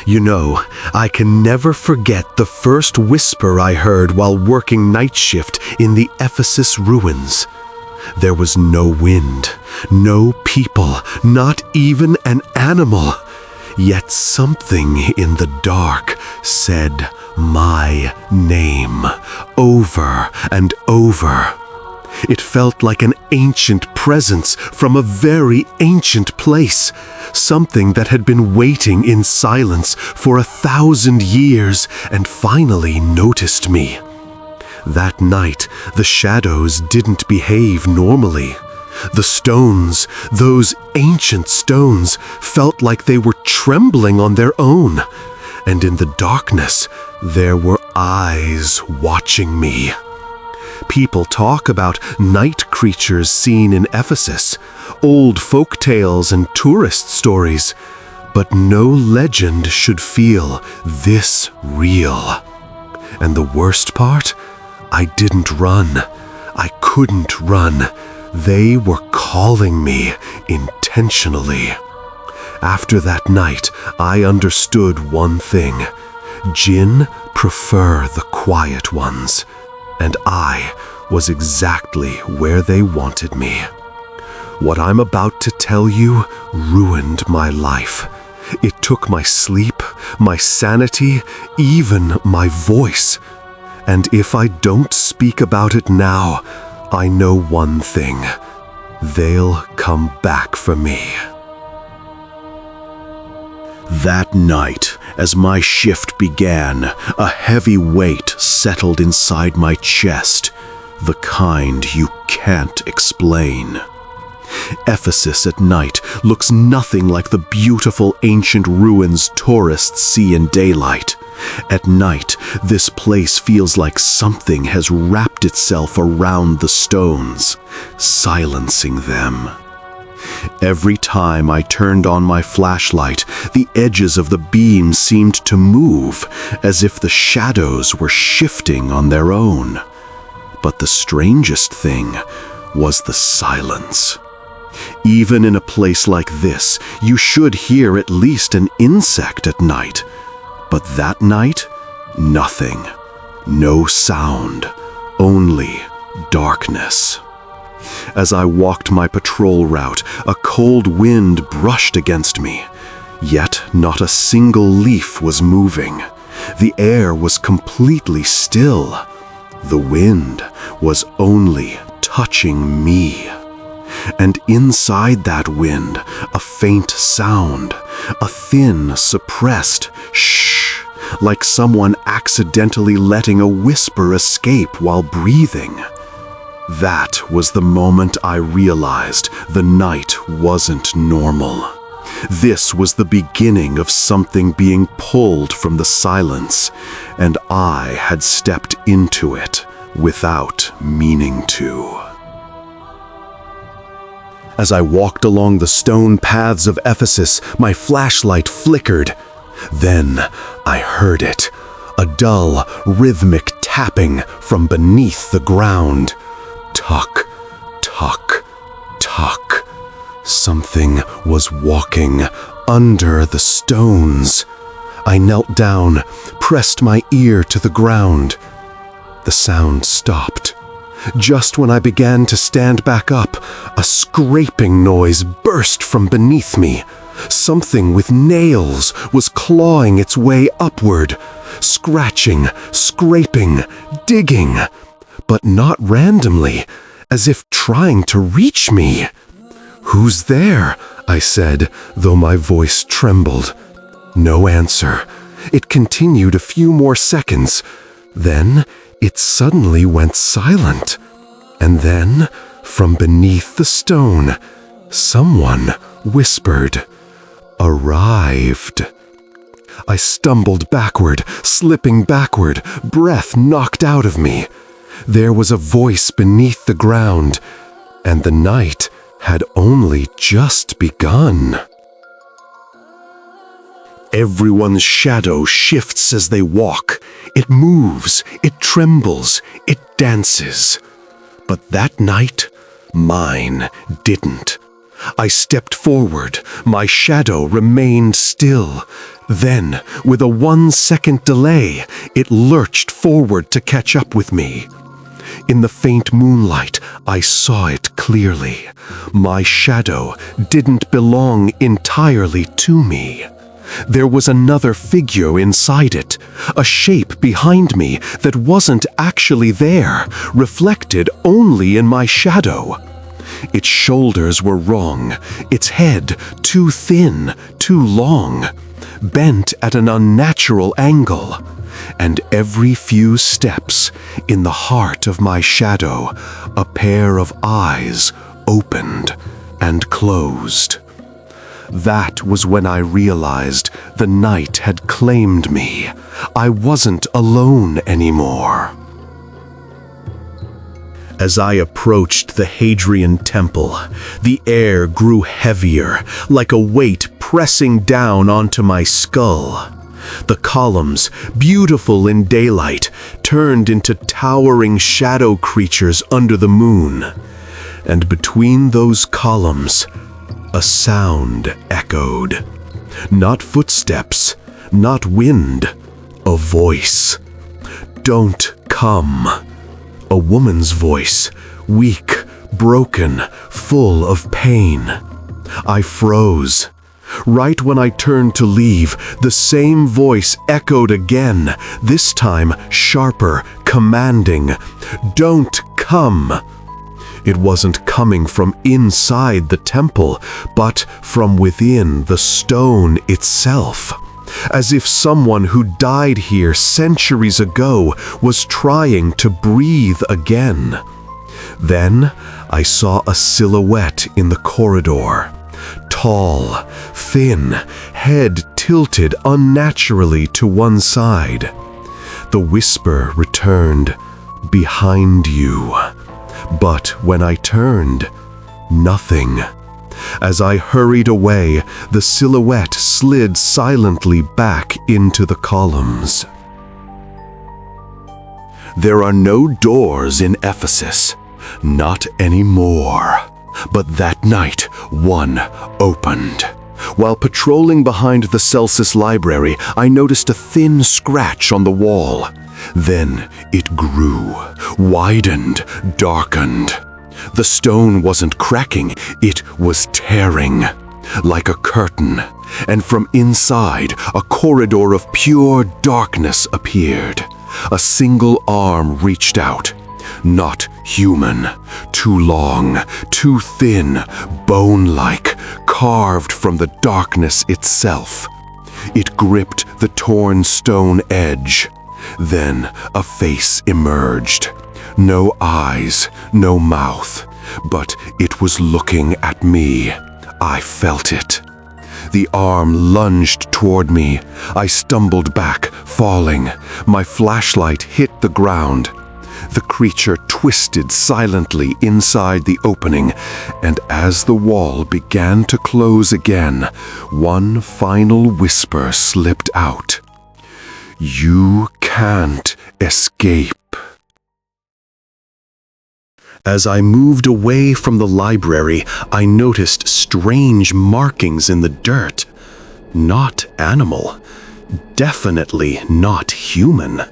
You know, I can never forget the first whisper I heard while working night shift in the Ephesus ruins. There was no wind, no people, not even an animal. Yet something in the dark said my name over and over. It felt like an ancient presence from a very ancient place, something that had been waiting in silence for 1,000 years and finally noticed me. That night, the shadows didn't behave normally. The stones, those ancient stones, felt like they were trembling on their own. And in the darkness, there were eyes watching me. People talk about night creatures seen in Ephesus, old folk tales and tourist stories, but no legend should feel this real. And the worst part? I didn't run. I couldn't run. They were calling me intentionally. After that night, I understood one thing. Djinn prefer the quiet ones, and I was exactly where they wanted me. What I'm about to tell you ruined my life. It took my sleep, my sanity, even my voice. And if I don't speak about it now, I know one thing. They'll come back for me. That night, as my shift began, a heavy weight settled inside my chest, the kind you can't explain. Ephesus at night looks nothing like the beautiful ancient ruins tourists see in daylight. At night, this place feels like something has wrapped itself around the stones, silencing them. Every time I turned on my flashlight, the edges of the beam seemed to move, as if the shadows were shifting on their own. But the strangest thing was the silence. Even in a place like this, you should hear at least an insect at night. But that night, nothing. No sound, only darkness. As I walked my patrol route, a cold wind brushed against me. Yet not a single leaf was moving. The air was completely still. The wind was only touching me. And inside that wind, a faint sound, a thin, suppressed shh, like someone accidentally letting a whisper escape while breathing. That was the moment I realized the night wasn't normal. This was the beginning of something being pulled from the silence, and I had stepped into it without meaning to. As I walked along the stone paths of Ephesus, my flashlight flickered. Then I heard it, a dull, rhythmic tapping from beneath the ground. Tuck, tuck, tuck. Something was walking under the stones. I knelt down, pressed my ear to the ground. The sound stopped. Just when I began to stand back up, a scraping noise burst from beneath me. Something with nails was clawing its way upward, scratching, scraping, digging, but not randomly, as if trying to reach me. "Who's there?" I said, though my voice trembled. No answer. It continued a few more seconds. Then it suddenly went silent. And then, from beneath the stone, someone whispered, "Arrived." I stumbled backward, slipping backward, breath knocked out of me. There was a voice beneath the ground, and the night had only just begun. Everyone's shadow shifts as they walk. It moves, it trembles, it dances. But that night, mine didn't. I stepped forward. My shadow remained still. Then, with a 1-second delay, it lurched forward to catch up with me. In the faint moonlight, I saw it clearly. My shadow didn't belong entirely to me. There was another figure inside it, a shape behind me that wasn't actually there, reflected only in my shadow. Its shoulders were wrong, its head too thin, too long, bent at an unnatural angle. And every few steps, in the heart of my shadow, a pair of eyes opened and closed. That was when I realized the night had claimed me. I wasn't alone anymore. As I approached the Hadrian Temple, the air grew heavier, like a weight pressing down onto my skull. The columns, beautiful in daylight, turned into towering shadow creatures under the moon. And between those columns, a sound echoed. Not footsteps, not wind, a voice. "Don't come." A woman's voice, weak, broken, full of pain. I froze. Right when I turned to leave, the same voice echoed again, this time sharper, commanding, "Don't come." It wasn't coming from inside the temple, but from within the stone itself. As if someone who died here centuries ago was trying to breathe again. Then I saw a silhouette in the corridor. Tall, thin, head tilted unnaturally to one side. The whisper returned, "Behind you." But when I turned, nothing. As I hurried away, the silhouette slid silently back into the columns. There are no doors in Ephesus. Not anymore. But that night, one opened. While patrolling behind the Celsus Library, I noticed a thin scratch on the wall. Then it grew, widened, darkened. The stone wasn't cracking, it was tearing, like a curtain. And from inside, a corridor of pure darkness appeared. A single arm reached out. Not human, too long, too thin, bone-like, carved from the darkness itself. It gripped the torn stone edge. Then a face emerged. No eyes, no mouth, but it was looking at me. I felt it. The arm lunged toward me. I stumbled back, falling. My flashlight hit the ground. The creature twisted silently inside the opening, and as the wall began to close again, one final whisper slipped out. "You can't escape." As I moved away from the library, I noticed strange markings in the dirt. Not animal. Definitely not human.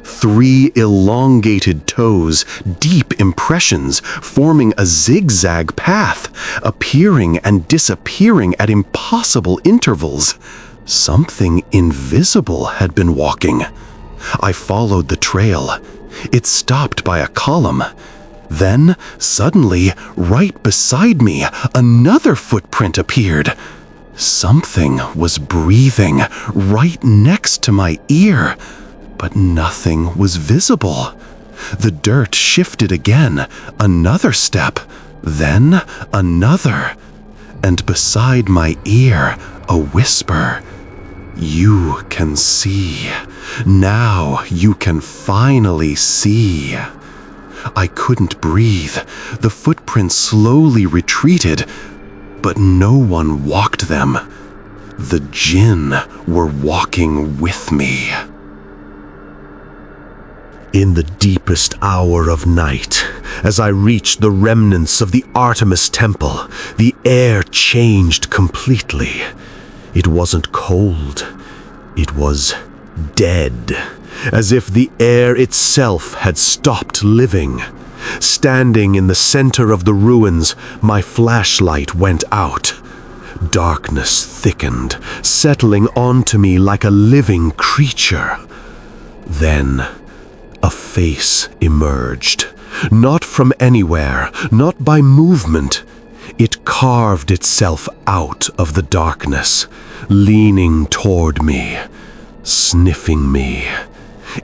3 elongated toes, deep impressions, forming a zigzag path, appearing and disappearing at impossible intervals. Something invisible had been walking. I followed the trail. It stopped by a column. Then, suddenly, right beside me, another footprint appeared. Something was breathing right next to my ear, but nothing was visible. The dirt shifted again, another step, then another, and beside my ear, a whisper. "You can see. Now you can finally see." I couldn't breathe. The footprints slowly retreated, but no one walked them. The Djinn were walking with me. In the deepest hour of night, As I reached the remnants of the Artemis temple, the air changed completely. It wasn't cold. It was dead, as if the air itself had stopped living. Standing in the center of the ruins, my flashlight went out. Darkness thickened, settling onto me like a living creature. Then, a face emerged. Not from anywhere, not by movement. It carved itself out of the darkness, leaning toward me, sniffing me.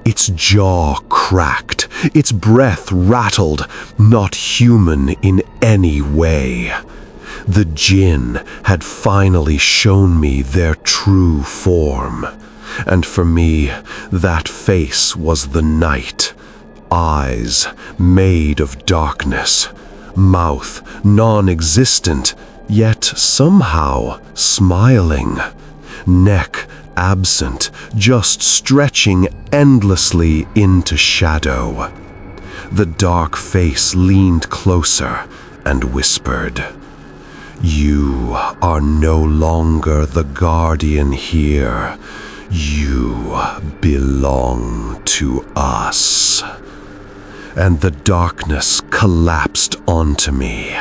Its jaw cracked, its breath rattled, not human in any way. The Djinn had finally shown me their true form, and for me, that face was the night. Eyes made of darkness, mouth non-existent, yet somehow smiling, neck absent, just stretching endlessly into shadow. The dark face leaned closer and whispered, "You are no longer the guardian here. You belong to us." And the darkness collapsed onto me.